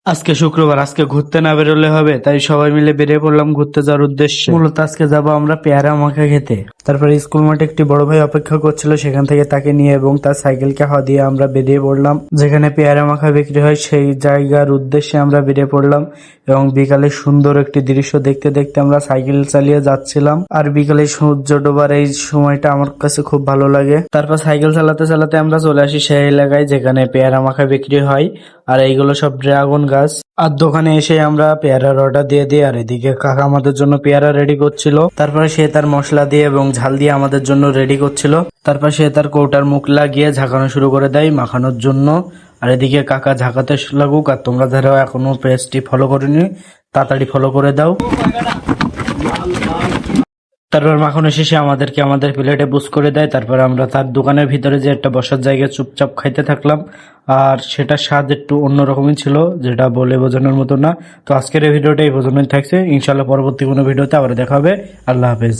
আজকে শুক্রবার, আজকে ঘুরতে না বেরোলে হবে, তাই সবাই মিলে বেরিয়ে পড়লাম ঘুরতে যাওয়ার উদ্দেশ্যে। মূলত আজকে যাব আমরা পেয়ারা মাখা খেতে। তারপরে স্কুল মাঠে একটি বড় ভাই অপেক্ষা করছিল, সেখান থেকে তাকে নিয়ে এবং তার সাইকেলকে হাওয়া দিয়ে আমরা বেরিয়ে পড়লাম যেখানে পেয়ারা মাখা বিক্রি হয়, সেই জায়গার উদ্দেশ্যে আমরা বেরিয়ে পড়লাম। এবং বিকালে সুন্দর একটি দৃশ্য দেখতে দেখতে আমরা সাইকেল চালিয়ে যাচ্ছিলাম। আর বিকালে সূর্য ডোবার এই সময়টা আমার কাছে খুব ভালো লাগে। তারপর সাইকেল চালাতে চালাতে আমরা চলে আসি সেই এলাকায় যেখানে পেয়ারা মাখা বিক্রি হয়। আর এইগুলো সব ড্রাগন গাছ। আর দোকানে এসে আমরা পেয়ারার অর্ডার দিয়ে দিই, আর এদিকে কাকা আমাদের জন্য পেয়ারা রেডি করছিল। তারপরে সে তার মশলা দিয়ে এবং ঝাল দিয়ে আমাদের জন্য রেডি করছিল। তারপর সে তার কৌটার মুখ লাগিয়ে ঝাঁকানো শুরু করে দেয় মাখানোর জন্য। আর এদিকে কাকা ঝাঁকাতে লাগুক। আর তোমরা যারা এখনো পেজটি ফলো করেনি, তাড়াতাড়ি ফলো করে দাও। তারপর মাখানো শেষে আমাদেরকে আমাদের প্লেটে বুস করে দেয়। তারপর আমরা তার দোকানের ভিতরে যে একটা বসার জায়গায় চুপচাপ খাইতে থাকলাম। আর সেটার স্বাদ একটু অন্যরকমই ছিল, যেটা বলে বোঝানোর মতো না। তো আজকের এই ভিডিওটা এই পর্যন্তই থাকছে। ইনশাল্লাহ পরবর্তী কোনো ভিডিওতে আবার দেখা হবে। আল্লাহ হাফেজ।